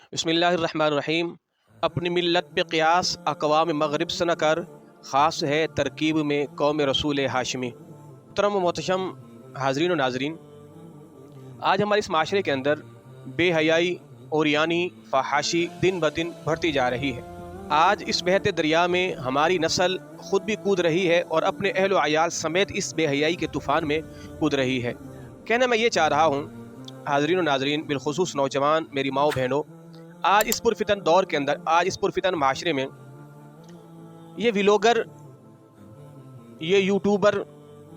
बिस्मिल्लाहिर्रहमानिर्रहीम। अपनी मिल्लत पे क़ियास अक़वाम मग़रिब से न कर, ख़ास है तरकीब में कौम रसूल हाशमी। मोहतरम मोहतशम हाज़रीन व नाज़रीन, आज हमारे इस माशरे के अंदर बेहयाई और यानी फ़हाशी दिन ब दिन बढ़ती जा रही है। आज इस बहते दरिया में हमारी नस्ल ख़ुद भी कूद रही है और अपने अहल व अयाल समेत इस बेहयाई के तूफ़ान में कूद रही है। कहना मैं ये चाह रहा हूँ हाज़रीन व नाज़रीन, बिलख़ुसूस नौजवान मेरी माओ बहनों, आज इस पुरफितन दौर के अंदर, आज इस पुरफितन माशरे में ये व्लॉगर, ये यूट्यूबर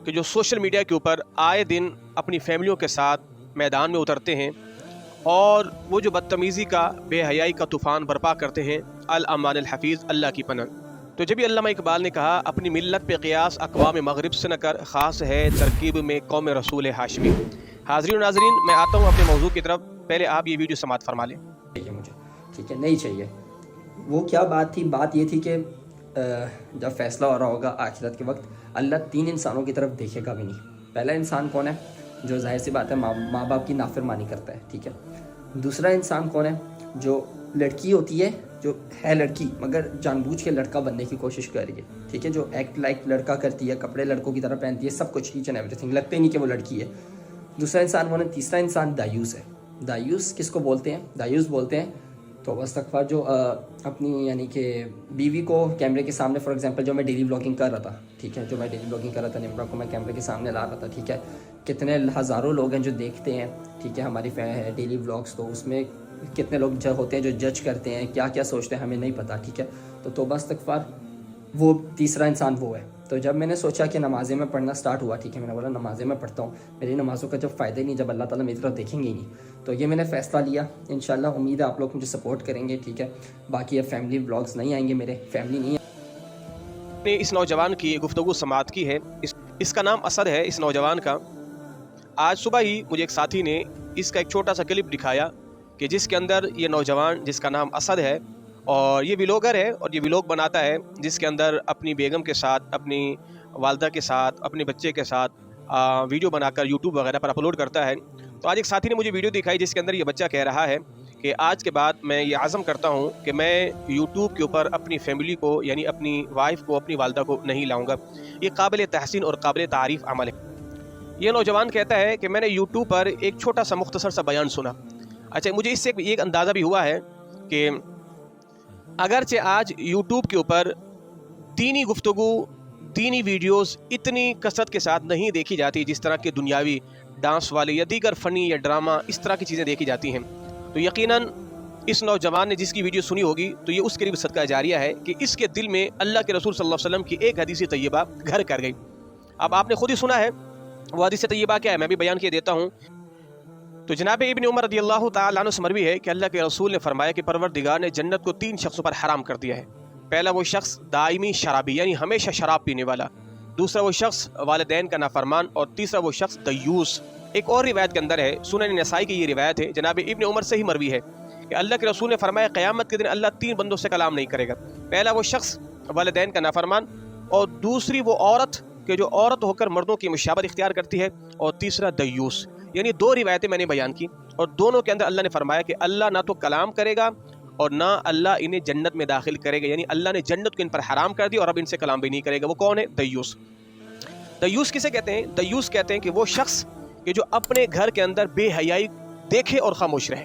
के जो सोशल मीडिया के ऊपर आए दिन अपनी फैमिलियों के साथ मैदान में उतरते हैं और वो जो बदतमीज़ी का, बेहयाई का तूफ़ान बर्पा करते हैं, अल अमान अल हफ़ीज़, अल्लाह की पनाह। तो जब भी अल्लामा इकबाल ने कहा अपनी मिल्लत पे क़ियास अक़वाम मग़रिब से न कर, ख़ास है तरकीब में कौम रसूल हाशमी। हाज़रीन नाज़रीन, मैं आता हूँ अपने मौजू की तरफ। पहले आप ये वीडियो समाअत फरमा लें। मुझे ठीक है, नहीं चाहिए। वो क्या बात थी? बात ये थी कि जब फैसला हो रहा होगा आखिरत के वक्त, अल्लाह तीन इंसानों की तरफ देखेगा भी नहीं। पहला इंसान कौन है? जो जाहिर सी बात है माँ बाप की नाफरमानी करता है, ठीक है। दूसरा इंसान कौन है? जो लड़की होती है, जो है लड़की मगर जानबूझ के लड़का बनने की कोशिश कर रही है, ठीक है, जो एक्ट लाइक लड़का करती है, कपड़े लड़कों की तरह पहनती है, सब कुछ, ईच एंड एवरीथिंग, लगता ही नहीं कि वो लड़की है। दूसरा इंसान कौन है? तीसरा इंसान दायूस है। दायूस किसको बोलते हैं? दायूस बोलते हैं तो इस्तग़फ़ार, जो अपनी यानी कि बीवी को कैमरे के सामने, फॉर एग्जांपल जो मैं डेली व्लॉगिंग कर रहा था, ठीक है, जो मैं डेली व्लॉगिंग कर रहा था, निम्रा को मैं कैमरे के सामने ला रहा था, ठीक है, कितने हज़ारों लोग हैं जो देखते हैं, ठीक है, हमारी डेली व्लॉग्स, तो उसमें कितने लोग जो होते हैं जो जज करते हैं, क्या क्या सोचते हैं हमें नहीं पता, ठीक है। तो तौबा इस्तग़फ़ार, वो तीसरा इंसान वो है। तो जब मैंने सोचा कि नमाज़ें में पढ़ना स्टार्ट हुआ, ठीक है, मैंने बोला नमाज़ें में पढ़ता हूँ, मेरी नमाज़ों का जब फ़ायदा ही नहीं, जब अल्लाह ताला मेरी तरफ देखेंगे ही नहीं, तो ये मैंने फ़ैसला लिया। इंशाल्लाह उम्मीद है आप लोग मुझे सपोर्ट करेंगे, ठीक है। बाकी अब फैमिली व्लॉग्स नहीं आएंगे, मेरे फैमिली नहीं है। इस नौजवान की गुफ्तगू समाअत की है, इसका नाम असद है। इस नौजवान का आज सुबह ही मुझे एक साथी ने इसका एक छोटा सा क्लिप दिखाया कि जिसके अंदर ये नौजवान, जिसका नाम असद है और ये व्लॉगर है और ये व्लॉग बनाता है, जिसके अंदर अपनी बेगम के साथ, अपनी वालदा के साथ, अपने बच्चे के साथ वीडियो बनाकर यूट्यूब वगैरह पर अपलोड करता है। तो आज एक साथी ने मुझे वीडियो दिखाई जिसके अंदर ये बच्चा कह रहा है कि आज के बाद मैं ये आज़म करता हूँ कि मैं यूट्यूब के ऊपर अपनी फैमिली को, यानी अपनी वाइफ को, अपनी वालदा को नहीं लाऊंगा। ये काबिल तहसीन और काबिल तारीफ़ अमल है। ये नौजवान कहता है कि मैंने यूट्यूब पर एक छोटा सा मुख्तसर सा बयान सुना। अच्छा, मुझे इससे एक अंदाज़ा भी हुआ है कि अगरचे आज यूट्यूब के ऊपर दीनी गुफ्तगू, दीनी वीडियोस इतनी कसरत के साथ नहीं देखी जाती जिस तरह के दुनियावी डांस वाले या दीगर फ़नी या ड्रामा, इस तरह की चीज़ें देखी जाती हैं, तो यकीनन इस नौजवान ने जिसकी वीडियो सुनी होगी तो ये उसके लिए सदका जारिया है कि इसके दिल में अल्लाह के रसूल सल्लल्लाहु अलैहि वसल्लम की एक हदीस तैयबा घर कर गई। अब आपने खुद ही सुना है वो हदीस तैयबा क्या है, मैं भी बयान किए देता हूँ। तो जनाब इब्न उमर रज़ियल्लाहु ताला अन्हु से मरवी है कि अल्लाह के रसूल ने फरमाया कि परवरदिगार ने जन्नत को 3 शख्सों पर हराम कर दिया है। पहला वो शख्स दायमी शराबी, यानी हमेशा शराब पीने वाला। दूसरा वो शख्स वालिदैन का नाफरमान। और तीसरा वो शख्स दयूस। एक और रिवायत के अंदर है, सुनन नसाई की ये रिवायत है, जनाब इब्न उमर से ही मरवी है कि अल्लाह के रसूल ने फरमाया क़यामत के दिन अल्लाह 3 बंदों से कलाम नहीं करेगा। पहला वो शख्स वालिदैन का नाफरमान, और दूसरी वो औरत कि जो औरत होकर मर्दों की मुशाबत इख्तियार करती है, और तीसरा दयूस। यानी 2 रिवायतें मैंने बयान की और दोनों के अंदर अल्लाह ने फरमाया कि अल्लाह ना तो कलाम करेगा और ना अल्लाह इन्हें जन्नत में दाखिल करेगा। यानी अल्लाह ने जन्नत को इन पर हराम कर दिया और अब इनसे कलाम भी नहीं करेगा। वो कौन है? दयूस। दयूस किसे कहते हैं? दयूस कहते हैं कि वो शख्स कि जो अपने घर के अंदर बेहयाई देखे और खामोश रहे।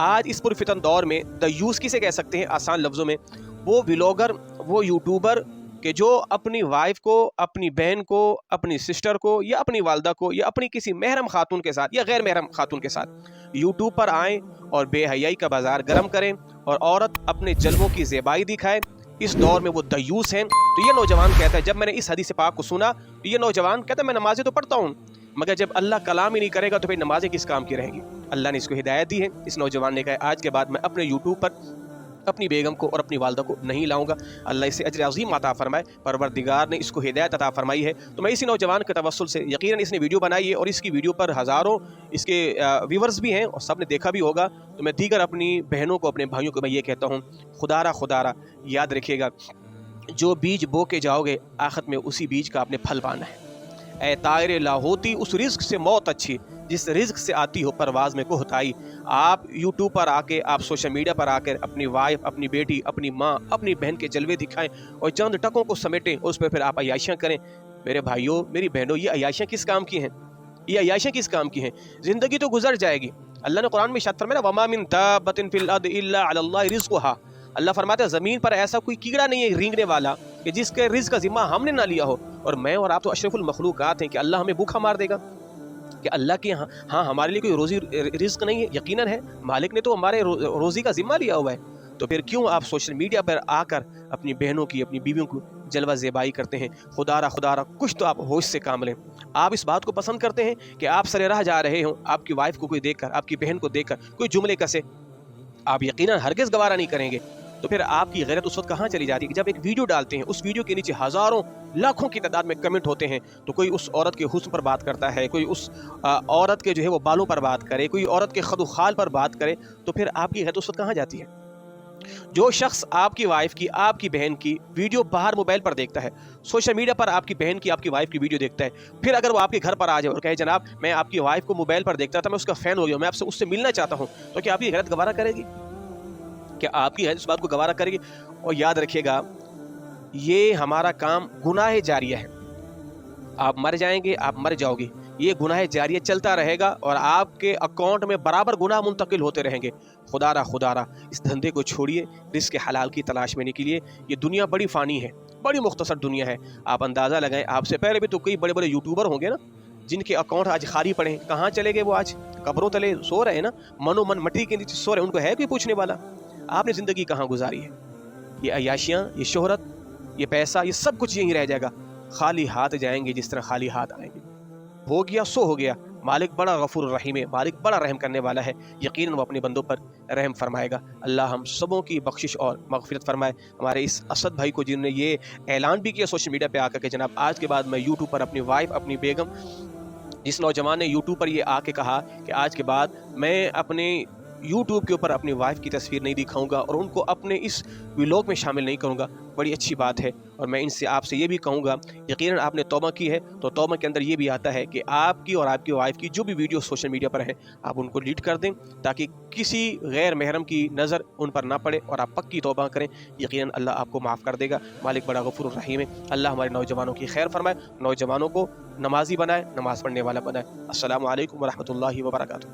आज इस पुरफितन दौर में दयूस किसे कह सकते हैं? आसान लफ्ज़ों में, वो व्लॉगर, वो यूट्यूबर कि जो अपनी वाइफ को, अपनी बहन को, अपनी सिस्टर को या अपनी वालदा को या अपनी किसी महरम खातून के साथ या गैर महरम खातून के साथ यूट्यूब पर आएँ और बेहयाई का बाजार गर्म करें और औरत अपने जलवों की ज़ेबाई दिखाए। इस दौर में वो दयूस हैं। तो ये नौजवान कहता है, जब मैंने इस हदीस पाक को सुना तो ये नौजवान कहता है मैं नमाज़ें तो पढ़ता हूँ मगर जब अल्लाह कलाम ही नहीं करेगा तो फिर नमाज़ें किस काम की रहेंगी। अल्लाह ने इसको हिदायत दी है। इस नौजवान ने कहा आज के बाद मैं अपने यूट्यूब पर अपनी बेगम को और अपनी वालदा को नहीं लाऊंगा। अल्लाह इसे अजर अज़ीम अता फरमाए, परवरदिगार ने इसको हिदायत अता फरमाई है। तो मैं इसी नौजवान के तवस्सुल से, यकीनन इसने वीडियो बनाई है और इसकी वीडियो पर हज़ारों इसके व्यूवर्स भी हैं और सब ने देखा भी होगा। तो मैं दीगर अपनी बहनों को, अपने भाइयों को मैं ये कहता हूँ, खुदारा याद रखिएगा, जो बीज बो के जाओगे आखिरत में उसी बीज का आपने फल पाना है। اے طائر لاہوتی اس رزق سے موت اچھی جس رزق سے آتی ہو پرواز میں کوہتائی۔ آپ یوٹیوب پر آ کے، آپ سوشل میڈیا پر آ کر اپنی وائف، اپنی بیٹی، اپنی ماں، اپنی بہن کے جلوے دکھائیں اور چند ٹکوں کو سمیٹیں، اس پہ پھر آپ عیاشیاں کریں۔ میرے بھائیوں، میری بہنوں، یہ عیاشیاں کس کام کی ہیں؟ یہ عیاشیاں کس کام کی ہیں؟ زندگی تو گزر جائے گی۔ اللہ نے قرآن میں ارشاد فرمایا وَمَا مِن دَابَّةٍ فِي الْأَرْضِ إِلَّا عَلَى اللَّهِ رِزْقُهَا۔ اللہ فرماتا ہے زمین پر ایسا کوئی کیڑا نہیں ہے رینگنے والا کہ جس کے رزق کا ذمہ ہم نے نہ لیا ہو، اور میں اور آپ تو اشرف المخلوقات ہیں کہ اللہ ہمیں بھوکا مار دے گا؟ کہ اللہ کے ہاں ہمارے لیے کوئی روزی رزق نہیں ہے؟ یقیناً ہے، مالک نے تو ہمارے روزی کا ذمہ لیا ہوا ہے۔ تو پھر کیوں آپ سوشل میڈیا پر آ کر اپنی بہنوں کی، اپنی بیویوں کو جلوہ زیبائی کرتے ہیں؟ خدا را کچھ تو آپ ہوش سے کام لیں۔ آپ اس بات کو پسند کرتے ہیں کہ آپ سر راہ جا رہے ہوں، آپ کی وائف کو کوئی دیکھ کر، آپ کی بہن کو دیکھ کر کوئی جملے کسے؟ آپ یقیناً ہرگز گوارا نہیں کریں گے۔ تو پھر آپ کی غیرت اس وقت کہاں چلی جاتی ہے کہ جب ایک ویڈیو ڈالتے ہیں، اس ویڈیو کے نیچے ہزاروں لاکھوں کی تعداد میں کمنٹ ہوتے ہیں، تو کوئی اس عورت کے حسن پر بات کرتا ہے، کوئی اس عورت کے جو ہے وہ بالوں پر بات کرے، کوئی عورت کے خد و خال پر بات کرے، تو پھر آپ کی غیرت اس وقت کہاں جاتی ہے؟ جو شخص آپ کی وائف کی، آپ کی بہن کی ویڈیو باہر موبائل پر دیکھتا ہے، سوشل میڈیا پر آپ کی بہن کی، آپ کی وائف کی ویڈیو دیکھتا ہے، پھر اگر وہ آپ کے گھر پر آ جائے اور کہے جناب میں آپ کی وائف کو موبائل پر دیکھتا تھا، میں اس کا فین ہو گیا ہوں، میں آپ سے اس سے ملنا چاہتا ہوں، تو کیا آپ کی غیرت گوارا کرے گی؟ کہ آپ کی اس بات کو گوارا کرے گی؟ اور یاد رکھیے گا، یہ ہمارا کام گناہ جاریہ ہے۔ آپ مر جائیں گے، آپ مر جاؤ گے، یہ گناہ جاریہ چلتا رہے گا اور آپ کے اکاؤنٹ میں برابر گناہ منتقل ہوتے رہیں گے۔ خدا را اس دھندے کو چھوڑیے، رزق حلال کی تلاش میں نکلیے۔ یہ دنیا بڑی فانی ہے، بڑی مختصر دنیا ہے۔ آپ اندازہ لگائیں، آپ سے پہلے بھی تو کئی بڑے بڑے یوٹیوبر ہوں گے نا، جن کے اکاؤنٹ آج خالی پڑے ہیں۔ کہاں چلے گئے وہ؟ آج قبروں تلے سو رہے ہیں نا، منو من مٹی کے نیچے سو رہے ہیں۔ ان کو ہے کوئی پوچھنے والا؟ آپ نے زندگی کہاں گزاری ہے؟ یہ عیاشیاں، یہ شہرت، یہ پیسہ، یہ سب کچھ یہیں رہ جائے گا۔ خالی ہاتھ جائیں گے جس طرح خالی ہاتھ آئیں گے۔ ہو گیا سو ہو گیا۔ مالک بڑا غفور الرحیم ہے، مالک بڑا رحم کرنے والا ہے، یقیناً وہ اپنے بندوں پر رحم فرمائے گا۔ اللہ ہم سبوں کی بخشش اور مغفرت فرمائے۔ ہمارے اس اسد بھائی کو جنہوں نے یہ اعلان بھی کیا سوشل میڈیا پہ آ کر کہ جناب آج کے بعد میں یوٹیوب پر اپنی وائف، اپنی بیگم، جس نوجوان نے یوٹیوب پر یہ آ کے کہا کہ آج کے بعد میں اپنے یوٹیوب کے اوپر اپنی وائف کی تصویر نہیں دکھاؤں گا اور ان کو اپنے اس ولاگ میں شامل نہیں کروں گا، بڑی اچھی بات ہے۔ اور میں ان سے آپ سے یہ بھی کہوں گا، یقیناً آپ نے توبہ کی ہے تو توبہ کے اندر یہ بھی آتا ہے کہ آپ کی اور آپ کی وائف کی جو بھی ویڈیو سوشل میڈیا پر ہیں آپ ان کو ڈیلیٹ کر دیں، تاکہ کسی غیر محرم کی نظر ان پر نہ پڑے، اور آپ پکی توبہ کریں، یقیناً اللہ آپ کو معاف کر دے گا۔ مالک بڑا غفور الرحیم ہے۔ اللہ ہمارے نوجوانوں کی خیر فرمائے، نوجوانوں کو نمازی بنائے، نماز پڑھنے والا بنائے۔ السلام علیکم ورحمۃ اللہ وبرکاتہ۔